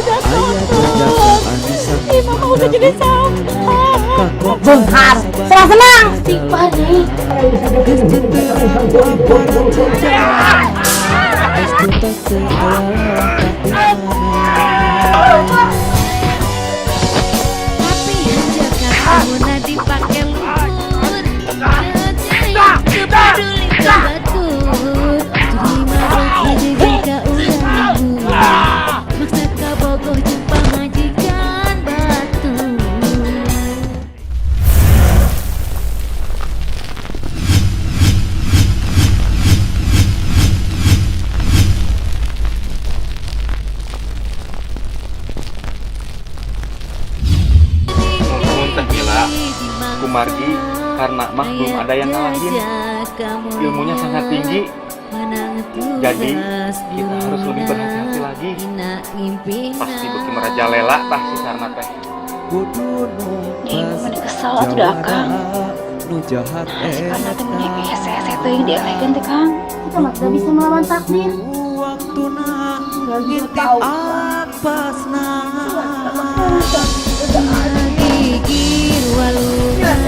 udah tutup. Ih, mama udah jadi sampah. Benghar, senang-senang. Istighfar nih. Tapi aja kamu dipakai lumpur. Kepeduli kebatur. Jadi maruk jadi bika ulang. Maksa kabogoh jumpa majikan batu. Kumargi karena mah belum ada yang ngalahin. Ilmunya sangat tinggi. Jadi kita harus lebih berhati-hati lagi. Pasti beki merajalela tah si Sarna teh. Ih, mama kesal atuh dah Kang. Si Karna teh meneng hese-hese teh yang dielegan teh Kang. Kita mah tidak bisa melawan takdir. Nggak tahu. Gigir walungan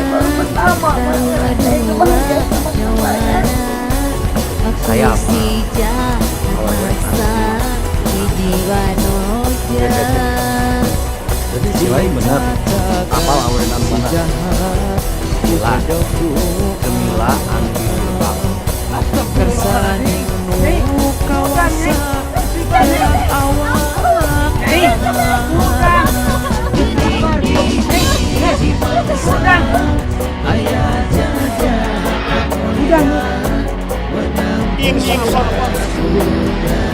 Saya apa? Jadi silai bener. Apal awenan mana? Gila. Gemila anggil bang. Kersani nu kawasan awak.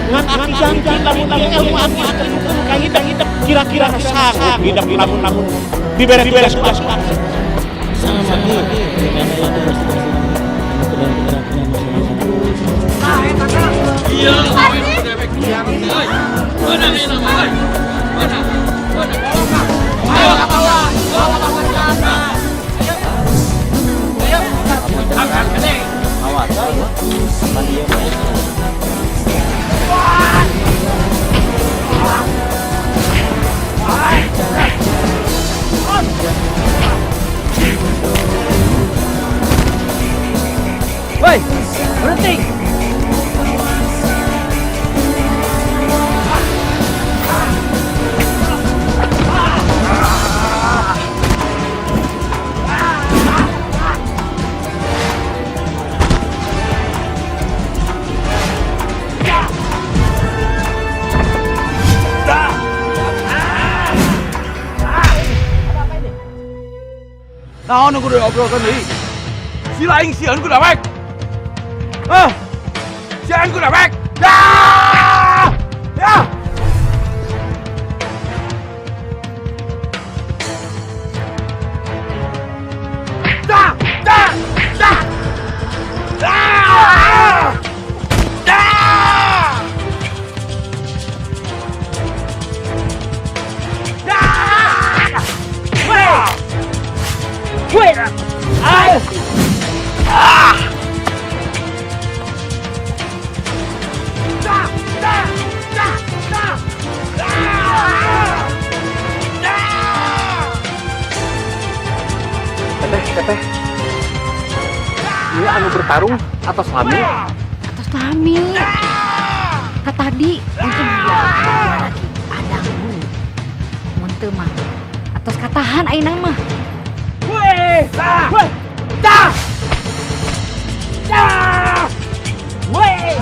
Ngan aki janji lamun ilmu aki akan hukum ka hidang kira-kira saha hidang lamun diberes sudah. Woi, berhenti. Naon nu kudu obrolkeun deui? Si laing sieun kudu awek. Hah? Sieun kudu awek. Ya! Ya! Da! Da! Da! Da! Da! Da! Wait! Wait! Ah! Da! Da! Da! Da! Teteh. Ini anu bertarung atas Lami. atas Lami. Kata tadi untuk lagi padamu. Muntah mah atas katahan ayeuna mah. Weh! Da! Da! Da! Weh!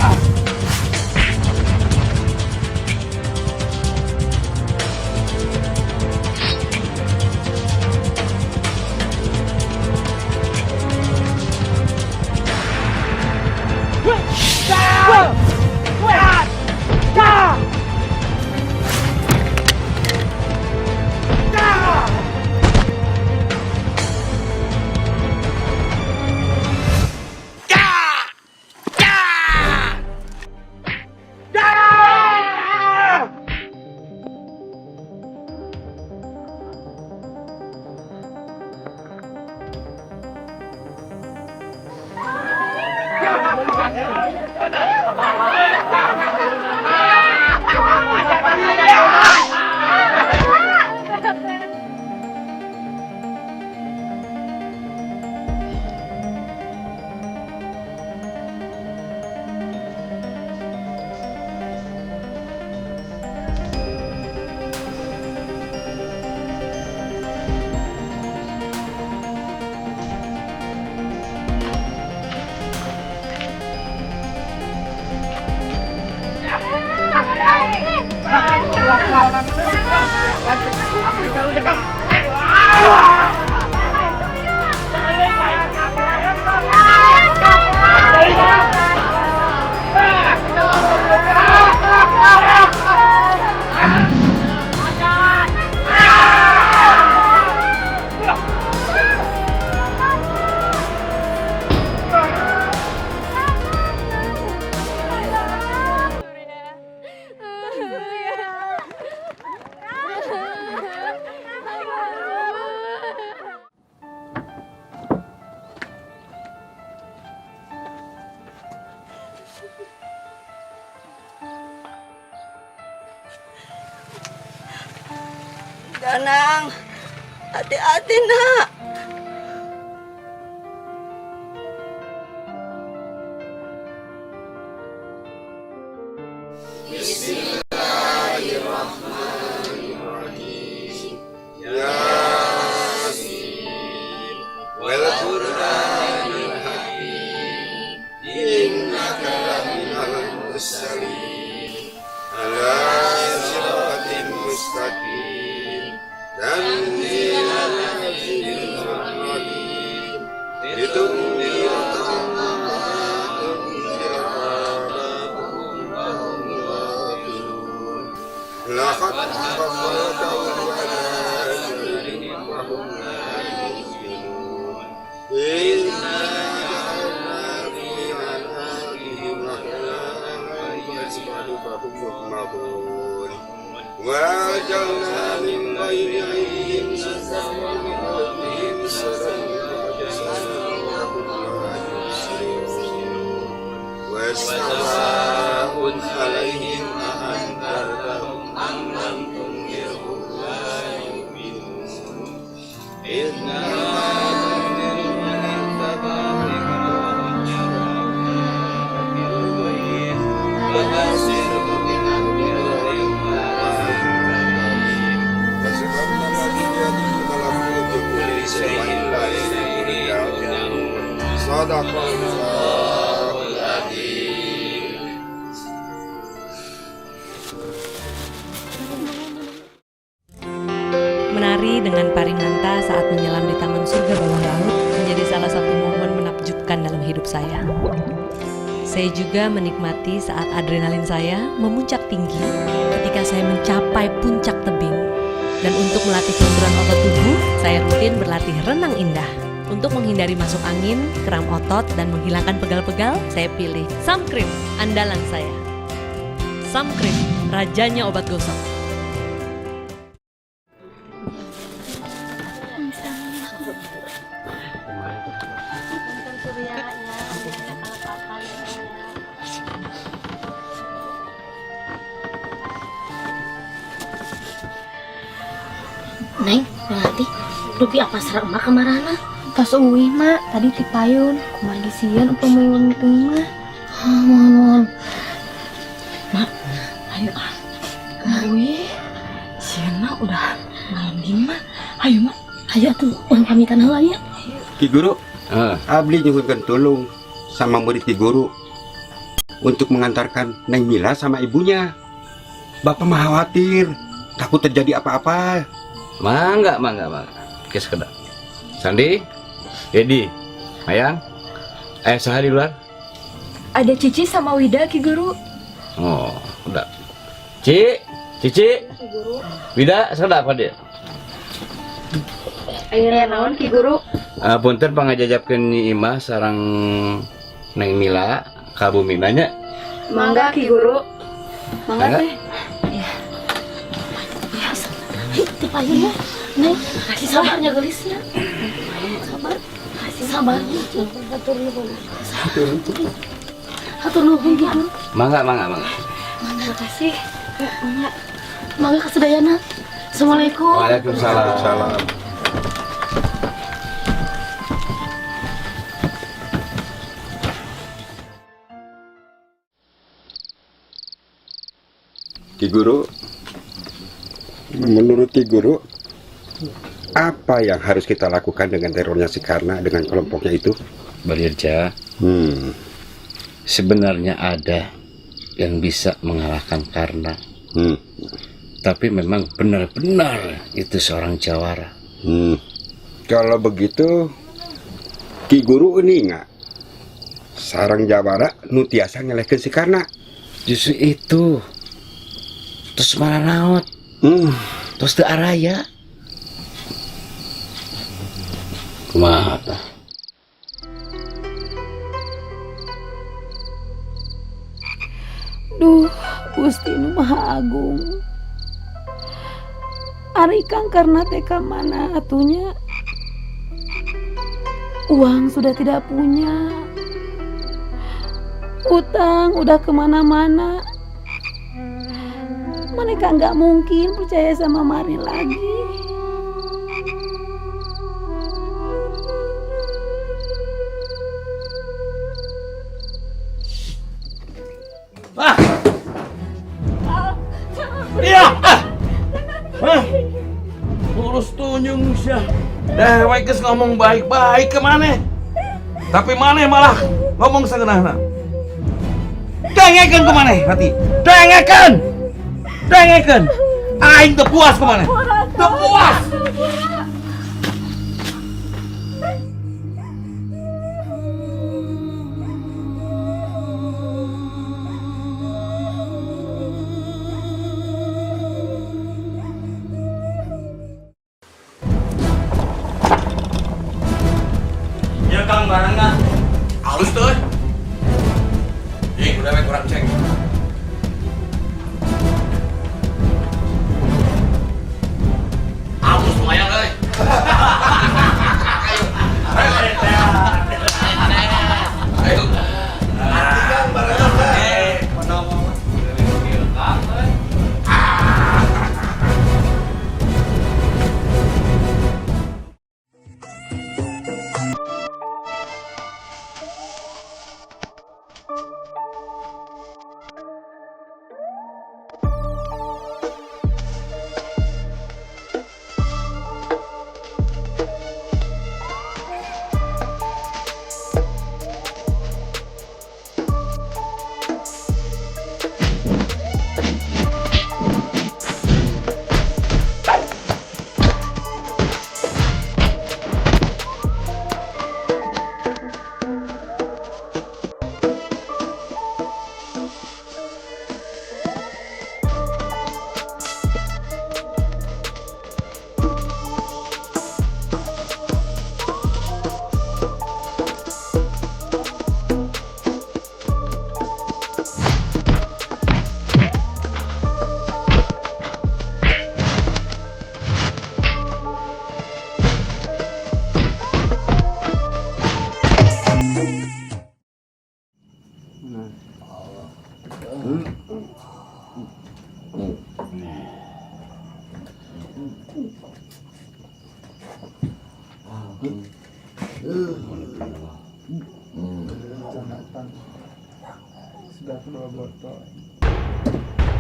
Danang, hati-hati nak. Menari dengan Parimanta saat menyelam di taman surga bawah laut menjadi salah satu momen menakjubkan dalam hidup saya. Saya juga menikmati saat adrenalin saya memuncak tinggi ketika saya mencapai puncak tebing. Dan untuk melatih kelenturan otot tubuh, saya rutin berlatih renang indah. Untuk menghindari masuk angin, kram otot, dan menghilangkan pegal-pegal, saya pilih Sun Cream, andalan saya. Sun Cream, rajanya obat gosok. Neng, nanti Rupi apa serang emak kemarana? Pas uwi mak, tadi ti payun, kumargi sieun upah meulun mah. Mohon. Mak, ayo ah. Uwi, sieun mah udah malam gini mah. Ayo mak, Ayo tuh, orang pamitan heula ya. Ki Guru, abdi nyuhunkeun tulung sama murid Ki Guru untuk mengantarkan Neng Mila sama ibunya. Bapak mah khawatir, takut terjadi apa-apa. Mangga. Oke, sekedar. Sandi, Dedi, Mayang, saha di luar? ada Cici sama Wida Ki Guru. Oh, udah. Cici, Wida, sekedar apa dia? Ayo naon Ki Guru? Punten pangajajapkeun Nyi Imah sareng Neng Mila ka bumi nanya. Mangga Ki Guru. Mangga teh. Itu payun ya. Neng, kasih sabarnya gelisnya. Sabar. Kasih sabar. Hatur nuhun Ki Guru. Mangga. Terima kasih. Mangga kasedayana. Assalamualaikum. Waalaikumsalam. Ki Guru, menurut Ki Guru, apa yang harus kita lakukan dengan terornya si Karna dengan kelompoknya itu? Badirja, sebenarnya ada yang bisa mengalahkan Karna. Tapi memang benar-benar itu seorang jawara. Kalau begitu, Ki Guru ini nggak sarang jawara nu tiasa ngelehkeun si Karna. Justru itu. Terus mana naot? Terus teu araya. Kumaha tah? Duh, Gusti Nu Maha Agung. Ari Kang Karna teh ka mana atunya? Uang sudah tidak punya. Utang udah kemana-mana. Mereka nggak mungkin percaya sama Mari lagi. Iya. Terus tunjung sih. Dewek geus ngomong baik-baik ke mana? Tapi mana malah ngomong sangeunahna. Dengekeun ke mana hati? Dengekeun. Aing teu puas ke mana? Teu puas. Ya Kang barangna. Halus tuh. Udah we kurang cek. Halus lumayan euy. Ayo. Kang barangna.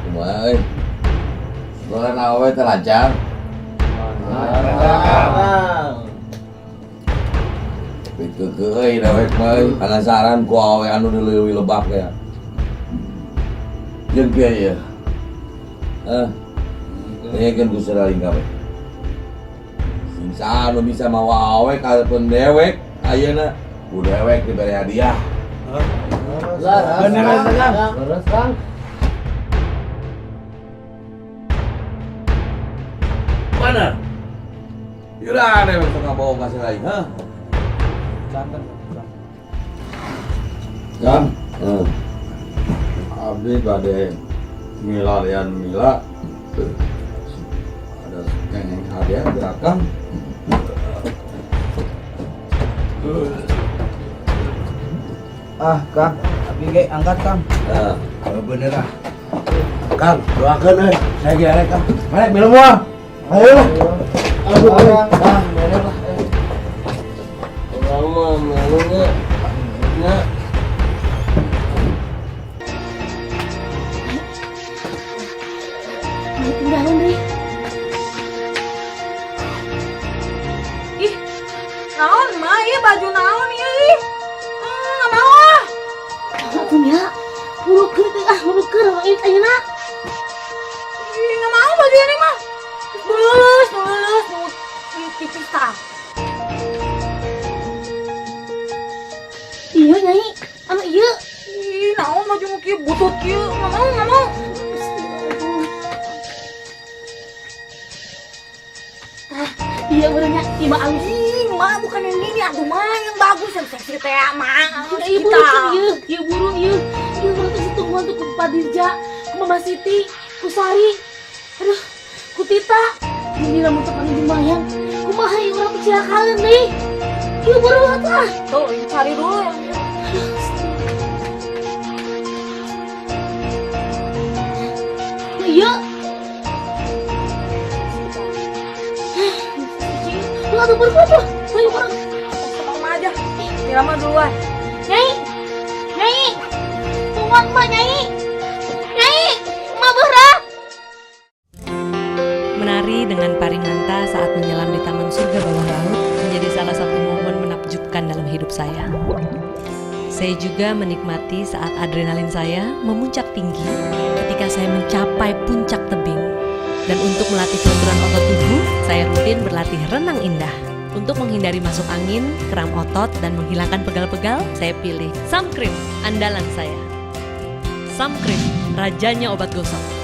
Kumaha bulan awe teh lancar. Pikeukeun dewek mah penasaran ku awe anu leuwih lebab ya. Jeung kieu. Nyekeun ku saraling gawe. Sing anu bisa mawa awe ka pendewek ayeuna ku dewek dibere hadiah. Beneran Kang. Terus Kang. Mana? Yura dewek tengah bawa kasih lain, ha? Kan? Abdi bade mila lian mila. Ada kengeng hadiah gerakan. Kang, tapi ge angkat Kang. Bener ah. Kang, doakeun euy. Saya ge arek Kang. Arek minum uang. Ayo lah. Aduh, Kang, bener lah. Orang mah melunya. Ya. Tinggalin deh. Ih, naon mah ieu baju naon ieu? Nggak mau ah. Atunya, hulukeun teh hulukeun ayeuna. Ih, nggak mau baju Tista. Iya Nyai, anu iya. Ih, naon mah jeung kieu butut kieu. Nggak mau. Iya benernya, Ima alus. Ih, mah bukan yang ini, aduh mah yang bagus yang seksi teh mah. Iya burung iya burung iya. Iya berarti situ gua tuh ku Pak Dirja, ku Mama Siti, ku Sari. Aduh, ku Tita. Ini lamun teu panggil Mayang. Kumaha ieu urang kecelakaan nih. Iya burung atuh. Tuh, cari dulu yang Iya. Aduh berapa? Ayo orang. sama aja. Irama duluan. Nyai, tungguan mah Nyai, mah beurah. Menari dengan Parimanta saat menyelam di Taman Surga Bawah Laut menjadi salah satu momen menakjubkan dalam hidup saya. Saya juga menikmati saat adrenalin saya memuncak tinggi ketika saya mencapai puncak tebing. Dan untuk melatih kelenturan otot tubuh, saya rutin berlatih renang indah. Untuk menghindari masuk angin, kram otot, dan menghilangkan pegal-pegal, saya pilih Samkrim, andalan saya. Samkrim, rajanya obat gosok.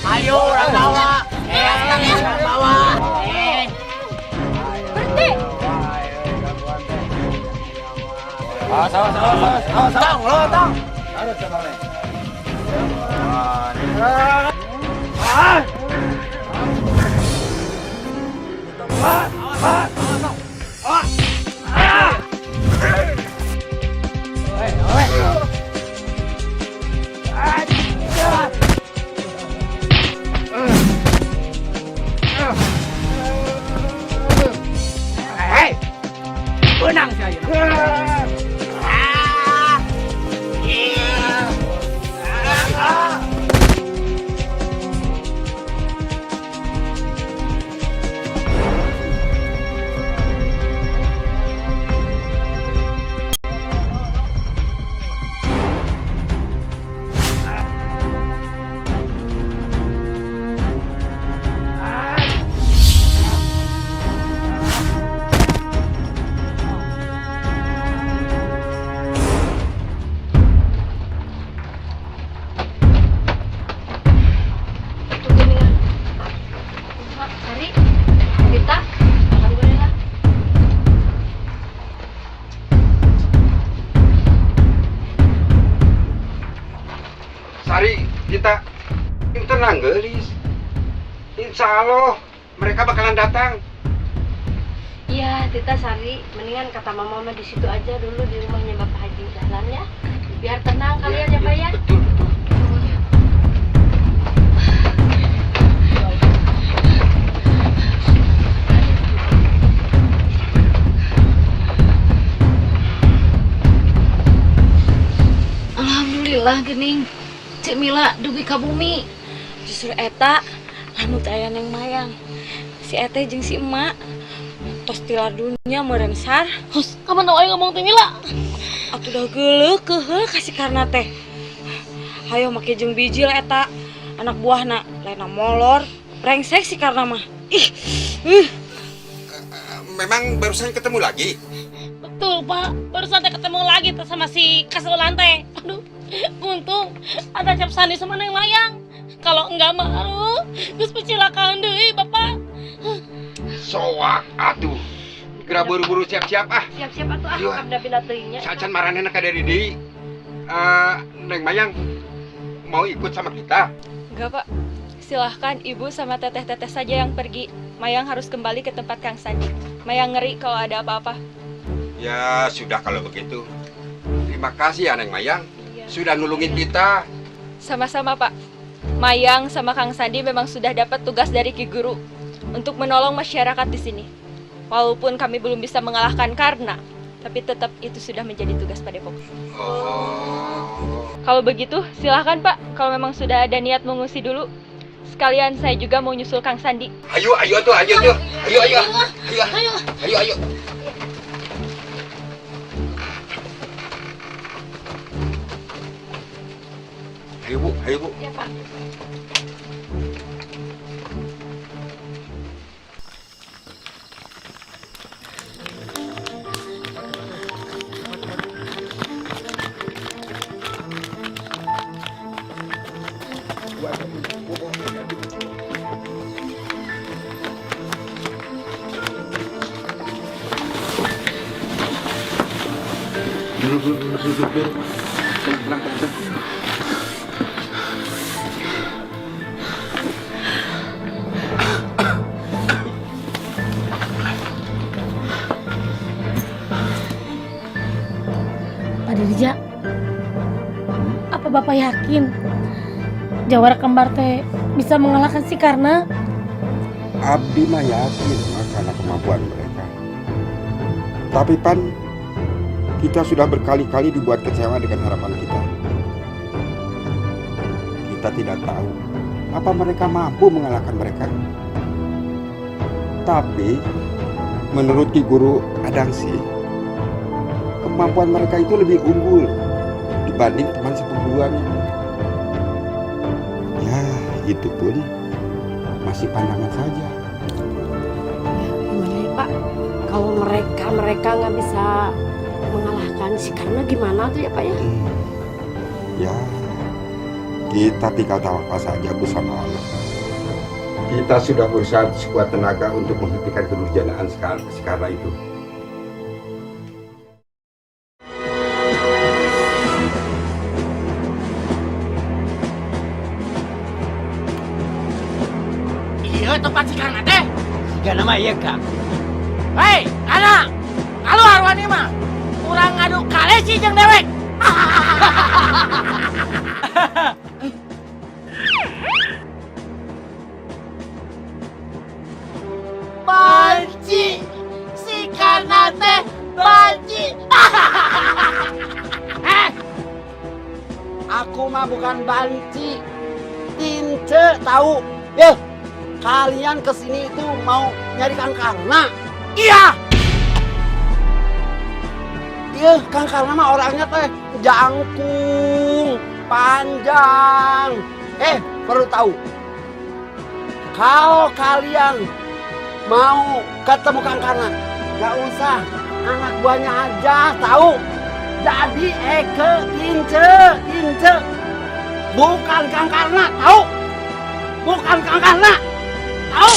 Ayo orang bawa. Orang bawa. Berhenti. Tong, lo tong. Benang saya. Sari, Tita, alhamdulillah. Sari, kita tenang gelis. Insya Allah mereka bakalan datang. Iya, Tita Sari, mendingan kata Mama mah di situ aja dulu di rumahnya Bapak Haji Dahlan ya. Biar tenang kalian ya, Pak ya. Betul. Alhamdulillah gening. Cik Mila dugi ka bumi. Justru eta anu teh aya Neng Mayang. Si eta jeung si emak tos tilar dunya meureun sar. Hus, kapan tau aya ngomong teh Mila? Atuh dah geuleuh keheul kasih karna teh. Hayo make jeung bijil eta anak buahna lainna molor, brengsek si karna mah. Memang barusan ketemu lagi? Betul, Pak. Barusan teh ketemu lagi tuh sama si Kasulan teh. Aduh, untung ada Cap Sandi sama Neng Mayang. Kalau enggak mah aduh, geus kecelakaan deui, Bapak. Soak atuh. Geura buru-buru siap-siap ah. Siap-siap atuh Ayo. abda pindah teuingnya. Sacan maranena ka dari deui. Neng Mayang mau ikut sama kita? Enggak, Pak. Silahkan Ibu sama teteh-teteh saja yang pergi. Mayang harus kembali ke tempat Kang Sandi. Mayang ngeri kalau ada apa-apa. Ya sudah kalau begitu. Terima kasih ya Neng Mayang. Sudah nulungin kita. Sama-sama, Pak. Mayang sama Kang Sandi memang sudah dapat tugas dari Ki Guru untuk menolong masyarakat di sini. Walaupun kami belum bisa mengalahkan Karna, tapi tetap itu sudah menjadi tugas Padepokan. Kalau begitu, silahkan Pak. Kalau memang sudah ada niat mengungsi dulu, sekalian saya juga mau nyusul Kang Sandi. Ayo tuh. Ayo. Ayo Bu. Ya, Pak. Duduk. Tenang. Pak Dirja, apa Bapak yakin Jawara Kembar teh bisa mengalahkan si Karna? Abdi mah yakin karena kemampuan mereka. Tapi Pan, kita sudah berkali-kali dibuat kecewa dengan harapan kita. Kita tidak tahu apa mereka mampu mengalahkan mereka. Tapi menurut Ki Guru Adangsi, kemampuan mereka itu lebih unggul dibanding teman seperguruannya. Ya, itu pun masih pandangan saja. Gimana ya Pak? Kalau mereka nggak bisa mengalahkan si Karna gimana tuh ya Pak ya? Ya, kita tinggal tawakal saja bersama Allah. Kita sudah berusaha sekuat tenaga untuk menghentikan kedurjanaan sekarang itu. Iya tempat si Karna teh. Siga nama iya Kang. Hei, Karna. Kalau arwani mah kurang ngadu kali sih jeung dewek. Banci si Karna teh banci. Aku mah bukan banci, Tince tahu. Kalian kesini itu mau nyari Kang Karna? Iya. Kang Karna mah orangnya teh jangkung, panjang. Perlu tahu, kalau kalian mau ketemu Kang Karna, gak usah anak buahnya aja, tahu? Jadi Tince, bukan Kang Karna, tahu? Bukan Kang Karna, tahu?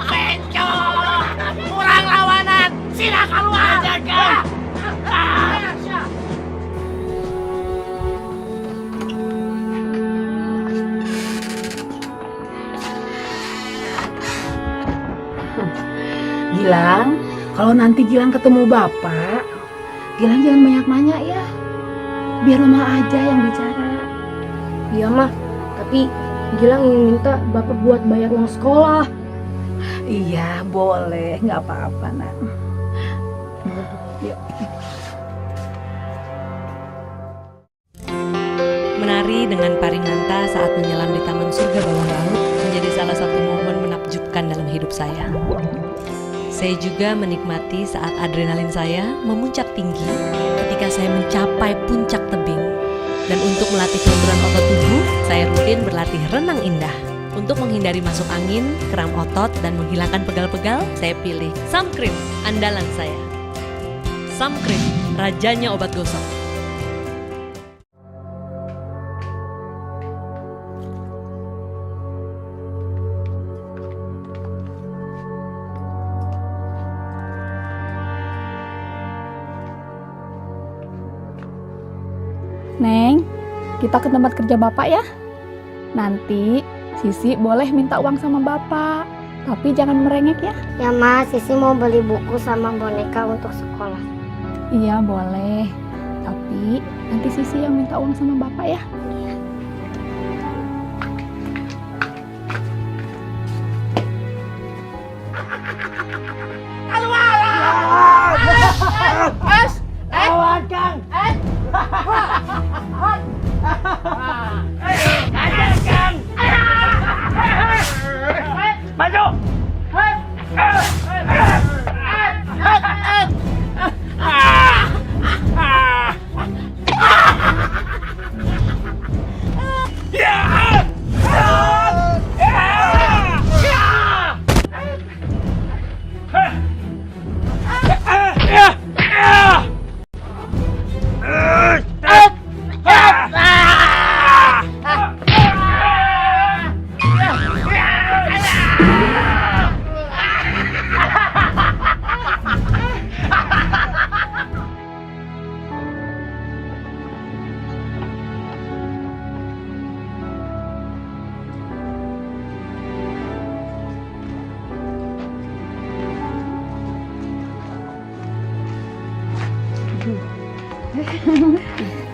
Bencong, kurang lawanan, sila keluar jaga. Gilang, kalau nanti Gilang ketemu Bapak, Gilang jangan banyak nanya ya. Biar Mama aja yang bicara. Iya mah, tapi Gilang ingin minta Bapak buat bayar uang sekolah. Iya, boleh, nggak apa-apa nak. Yuk. Menari dengan Parinanta saat menyelam di Taman Surga Bawah Laut menjadi salah satu momen menakjubkan dalam hidup saya. Saya juga menikmati saat adrenalin saya memuncak tinggi ketika saya mencapai puncak tebing. Dan untuk melatih kelenturan otot tubuh, saya rutin berlatih renang indah. Untuk menghindari masuk angin, kram otot, dan menghilangkan pegal-pegal, saya pilih Sun Cream, andalan saya. Sun Cream, rajanya obat gosok. Neng, kita ke tempat kerja Bapak ya. Nanti Sisi boleh minta uang sama Bapak, tapi jangan merengek ya. Ya Mas, Sisi mau beli buku sama boneka untuk sekolah. Iya boleh, tapi nanti Sisi yang minta uang sama Bapak ya. Lawan Kang. Ada Kang. Maju.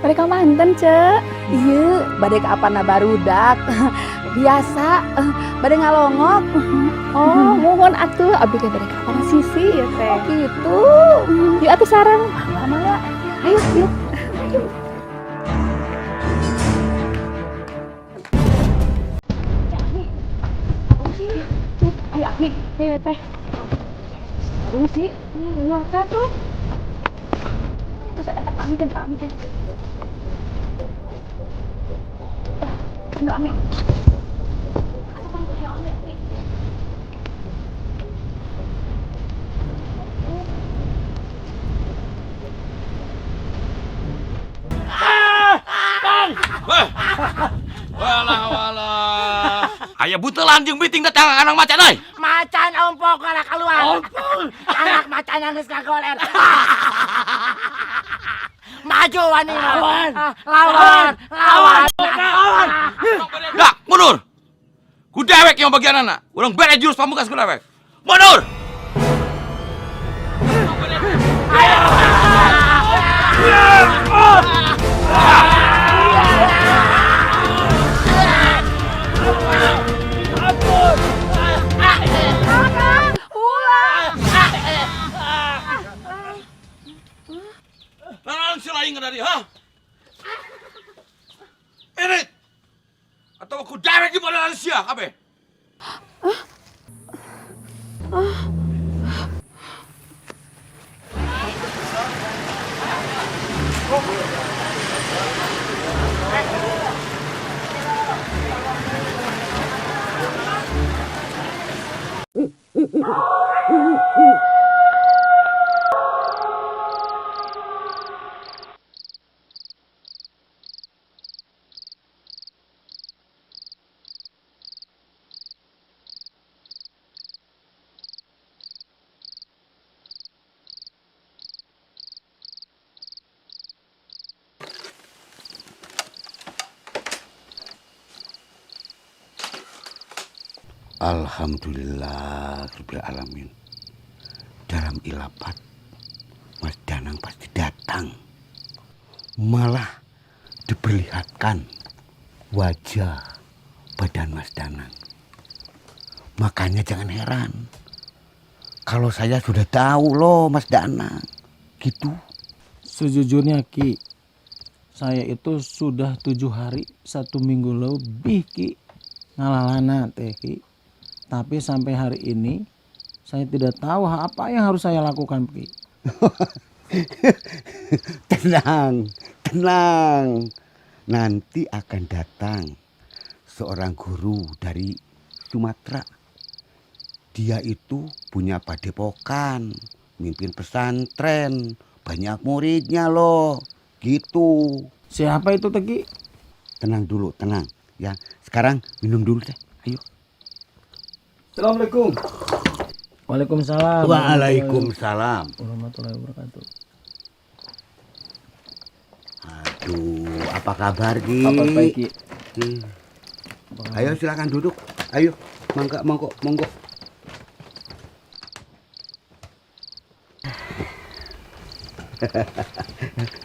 Mereka mantan, Cek. Iya, badai ke apana barudak. Biasa, badai ngalongok. Oh, mohon atuh, abdi ke badai ke apana Sisi ya, Teh. Oh, gitu. Yuk atuh sarang. Mana? Ayo, yuk. Ayo. Ayo, Agni. Ayo, Teh. Aduh sih, luar tuh. Terus ada Pak Amin. Enggak, Amin. Walah. Aya butelan jeung biting datang anak macan euy. Macan ompong kana keluar. Anak macan yang geus kagoler. Maju wani lawan. Dah, mundur. Ku dewek yang bagian anak. Urang bere jurus pamungkas ku dewek. Mundur. Lawan si lain dari ha? Ini atau aku dewek di badan sia kabeh. Alhamdulillah Rabbil Alamin. Dalam ilapat Mas Danang pasti datang. Malah diperlihatkan wajah badan Mas Danang. Makanya jangan heran kalau saya sudah tahu loh Mas Danang. Gitu. Sejujurnya Ki, saya itu sudah 7 hari 1 minggu lebih Ki ngalalana teh Ki. Tapi sampai hari ini saya tidak tahu apa yang harus saya lakukan Ki. Tenang. Nanti akan datang seorang guru dari Sumatera. Dia itu punya padepokan, mimpin pesantren, banyak muridnya loh. Gitu. Siapa itu Teki? Tenang dulu, tenang. Ya, sekarang minum dulu deh. Ayo. Assalamualaikum. Waalaikumsalam. Waalaikumsalam. Warahmatullahi wabarakatuh. Aduh, apa kabar Ki? Kabar baik Ki. Ayo silakan duduk. Ayo, monggo.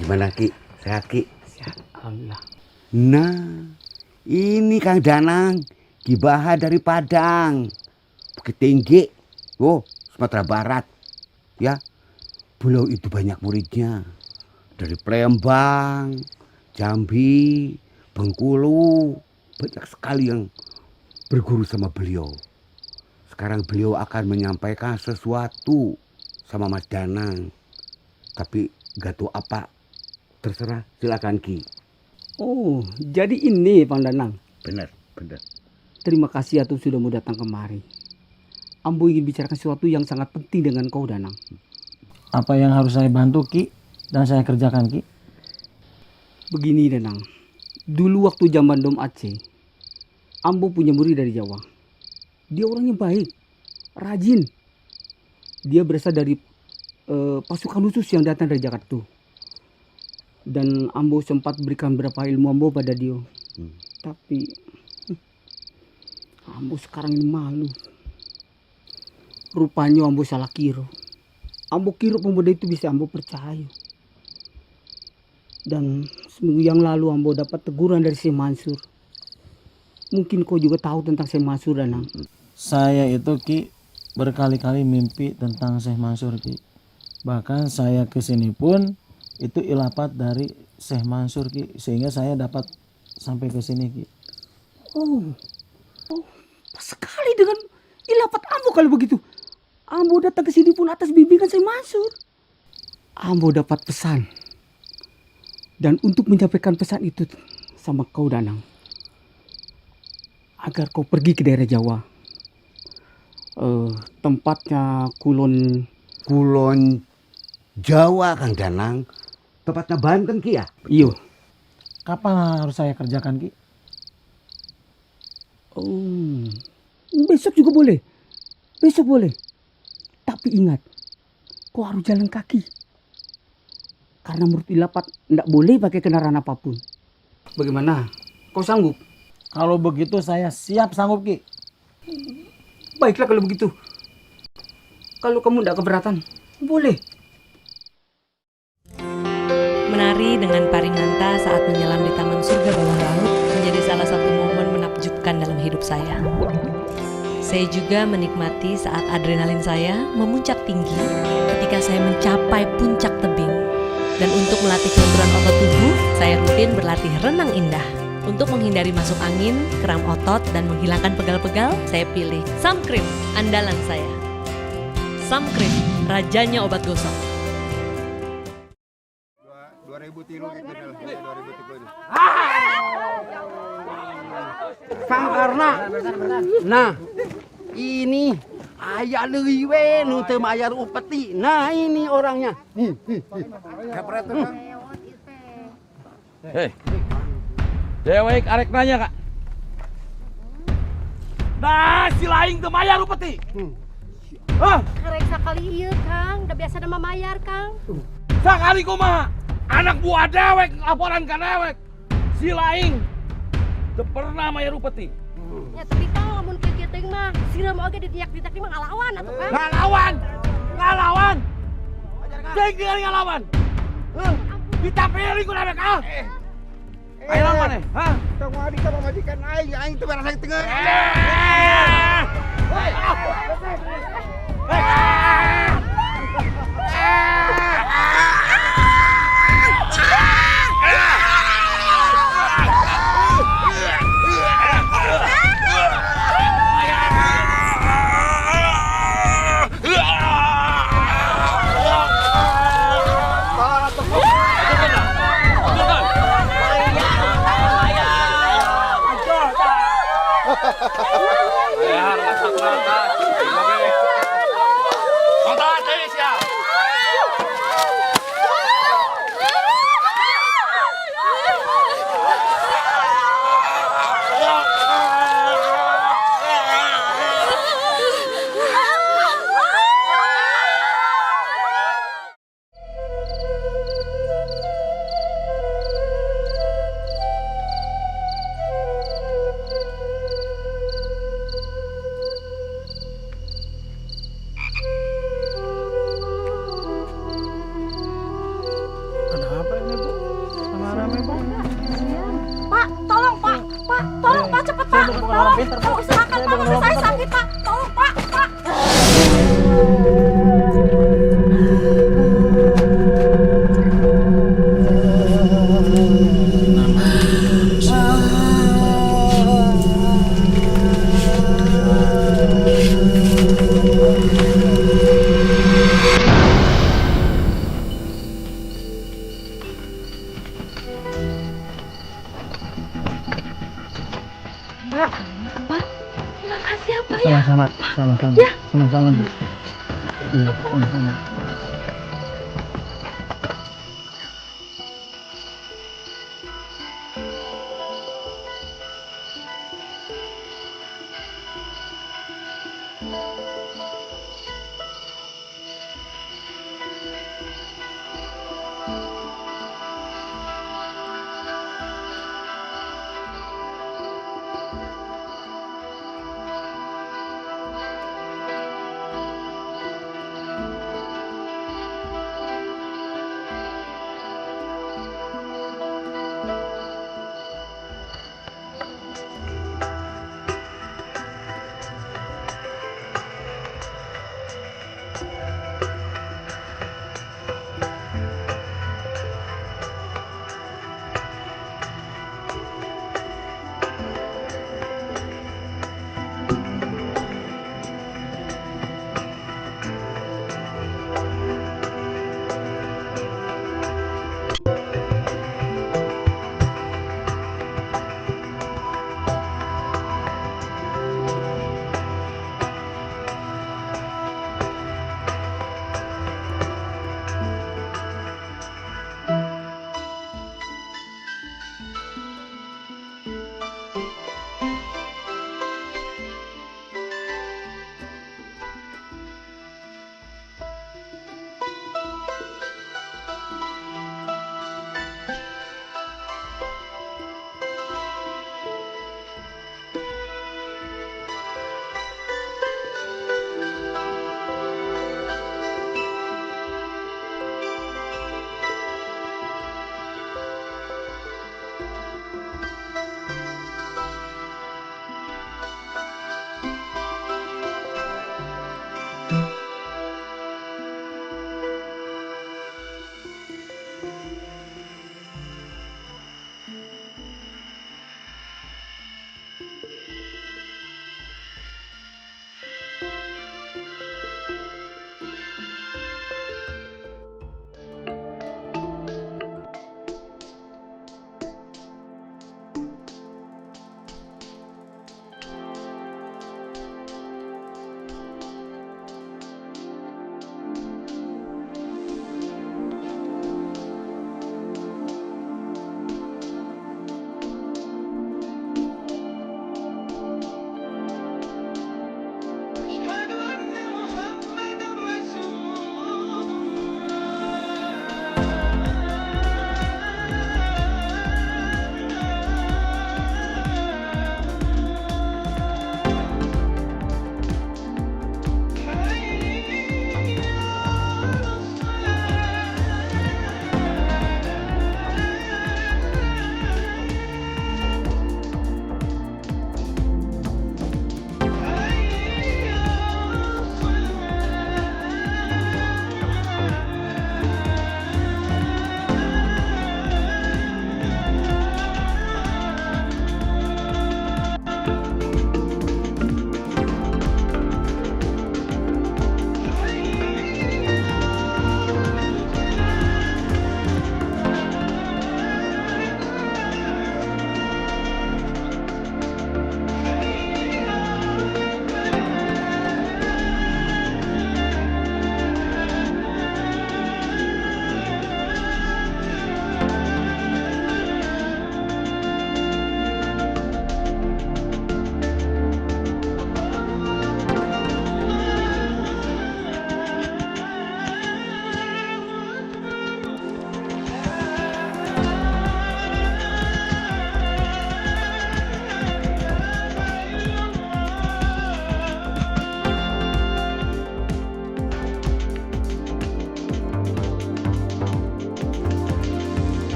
Gimana Ki? Sehat Ki? Sehat, alhamdulillah. Nah, ini Kang Danang, Ki Baha dari Padang, Bukit Tinggi, Sumatera Barat. Ya, beliau itu banyak muridnya dari Palembang, Jambi, Bengkulu, banyak sekali yang berguru sama beliau. Sekarang beliau akan menyampaikan sesuatu sama Mas Danang. Tapi gak tahu apa. Terserah, silakan Ki. Oh, jadi ini Bang Danang. Benar. Terima kasih atus sudah mau datang kemari. Ambo ingin bicarakan sesuatu yang sangat penting dengan kau Danang. Apa yang harus saya bantu Ki dan saya kerjakan Ki? Begini Danang. Dulu waktu zaman Dom Aceh, Ambo punya murid dari Jawa. Dia orangnya baik, rajin. Dia berasal dari pasukan khusus yang datang dari Jakarta. Dan Ambo sempat berikan beberapa ilmu Ambo pada dia. Tapi Ambo sekarang ini malu. Rupanya Ambo salah kira. Ambo kira pemuda itu bisa Ambo percaya. Dan seminggu yang lalu Ambo dapat teguran dari Syekh Mansur. Mungkin kau juga tahu tentang Syekh Mansur Danang. Saya itu Ki berkali-kali mimpi tentang Syekh Mansur Ki. Bahkan saya kesini pun itu ilapat dari Syekh Mansur Ki, sehingga saya dapat sampai ke sini Ki. Oh, pas sekali dengan ilapat Ambo kalau begitu. Ambo datang ke sini pun atas bimbingan Syekh Mansur. Ambo dapat pesan. Dan untuk menyampaikan pesan itu sama kau Danang, agar kau pergi ke daerah Jawa. Tempatnya Kulon Jawa Kang Danang. Tempatnya Banten Ki ya? Iya. Kapan harus saya kerjakan Ki? Besok juga boleh. Besok boleh. Tapi ingat, kau harus jalan kaki. Karena menurut ilapat tidak boleh pakai kendaraan apapun. Bagaimana? Kau sanggup? Kalau begitu saya siap sanggup Ki. Baiklah kalau begitu. Kalau kamu tidak keberatan, boleh. Menari dengan Parimanta saat menyelam di Taman Surga Bawah Laut menjadi salah satu momen menakjubkan dalam hidup saya. Saya juga menikmati saat adrenalin saya memuncak tinggi ketika saya mencapai puncak tebing. Dan untuk melatih kelenturan otot tubuh, saya rutin berlatih renang indah. Untuk menghindari masuk angin, kram otot, dan menghilangkan pegal-pegal, saya pilih Samkrim, andalan saya. Samkrim, rajanya obat gosok. 2000 tilu gitu dah. 2000 tilu. Kang Karna. Nah, ini ayah lewe nu teu mayar upeti. Nah, ini orangnya. Nih. Kapret Kang. Hei. Dewek arek nanya Kak. Nah, si laing teu mayar upeti. Karek sakali ieu Kang, udah biasa nama mayar Kang. Sakali kumaha? Anak buah dewek laporan ka dewek. Si laing teu pernah mayar upeti. Ya tapi Kang lamun kieu teh mah sireum oge ditiak-tiak mah ngalawan atuh Kang. Ngalawan. Cek ningali ngalawan. Ditapeli ku dewek ah. Ayo lawan maneh, hah? Tong adi ka majikan aing teu berasa tengah. Pak. Tolong Pak, cepet Pak. Tolong usahakan Pak, mata saya sakit Pak. Tolong Pak, Pak. Mbak, makasih ya Pak ya. Sama-sama. Ya. Sama-sama. Iya, sama-sama.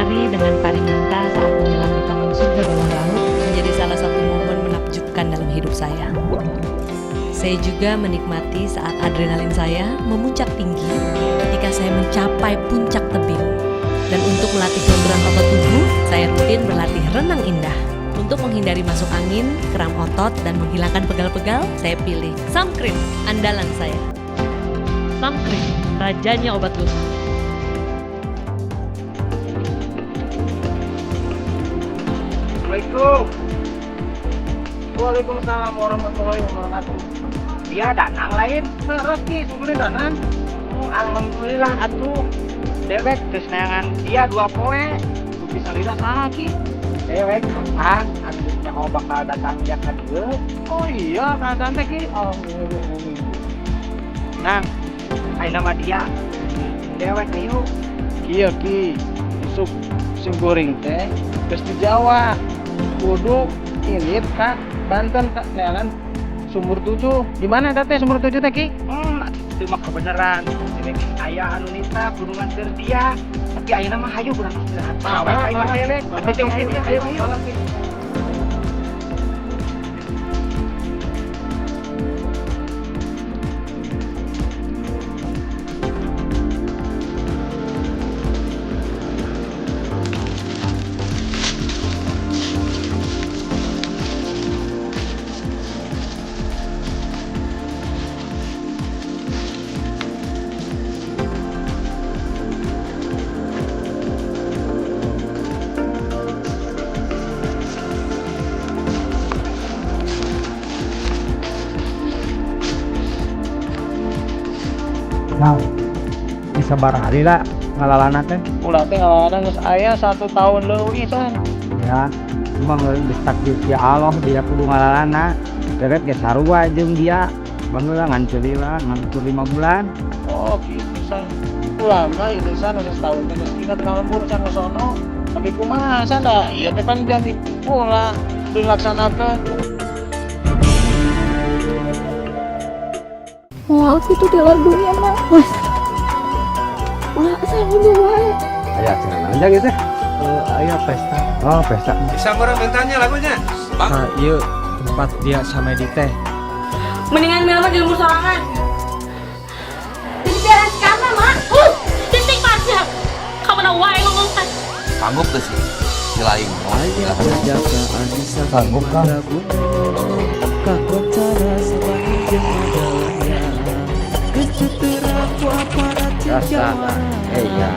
menari dengan Parimanta saat menyelam di taman surga bawah laut menjadi salah satu momen menakjubkan dalam hidup saya. Saya juga menikmati saat adrenalin saya memuncak tinggi ketika saya mencapai puncak tebing. Dan untuk melatih benturan otot tubuh, saya rutin berlatih renang indah. Untuk menghindari masuk angin, kram otot, dan menghilangkan pegal-pegal, saya pilih Samkrim, andalan saya. Samkrim, rajanya obat luka. Assalamualaikum. Waalaikumsalam warahmatullahi wabarakatuh. Dia danang lain, rezeki sebelum danang. Alhamdulillah atuh. Dewek geus neangan dia 2 poe. Bisa lidah lagi. Dewek kapan atuh nyaho bakal datang dia ka dieu? Oh iya, kasan teh ki. Nang, ayeuna mah dia. Dewek ayo. Kieu ki. Sup goreng teh geus di Jawa. Kudu ilit ka Banten ka neangan Sumur 7. Di mana teh Sumur 7 teh ki? Itu mah kebenaran. Ini aya anu nita kudu nganter dia. Tapi ayeuna mah hayu urang istirahat. Ayo lek. Ayo. Nah, bisa barari lah ngalalana teh. Ulah teh ngalalana geus aya 1 tahun leuwih tan. Ya, emang ditakdir ya Allah dia kudu ngalalana. Deret ge sarua jeung dia. Bangeulah nganculila ngantul 5 bulan. Oh, gitu san. Ulah mah ieu san geus tahun teh geus ingat ka lembur can sono. Tapi kumaha san da? Ieu teh kan janji ulah dilaksanakeun. Wah, itu tilar dunia mah. Mas. Wah, saya dulu wae. Aya cenah aja gitu. Aya pesta. Oh, pesta. Bisa orang mintanya lagunya. Nah, yuk tempat dia sama di teh. Mendingan Mila mah di lembur sorangan. Jadi biaran si Karna, Mak. Titik pasir. Kamu na wae ngomong teh. Sanggup tuh sih. Silaing. Sanggup kan? Rasa, iya.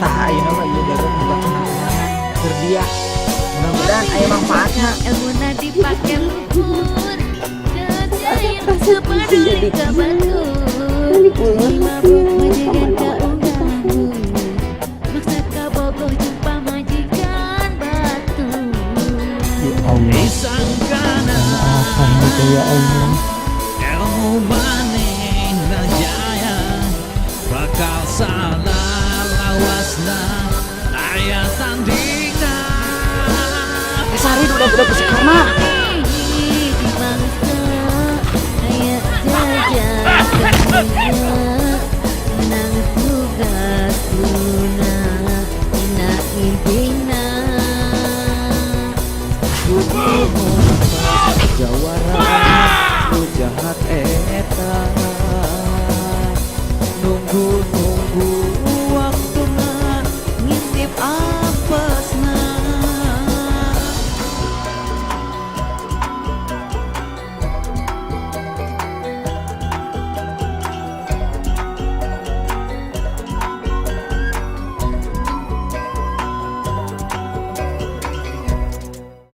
Tah ayeuna mah ieu dagang buat kerja. Mudah-mudahan aya manfaatna. Ilmuna dipake luhur Kerjain sepadari ka batur Mabuk majikan ka unggahu Maksa ka bogoh jumpa majikan batu Ya Allah. Disangkana Ya Allah. ilmu manehna jaya bakal salah lawasna aya tandingan. Sari udah si Karna. Menang tugas luna Ina impina Jawara lu jahat eta nunggu waktuna ngintip apes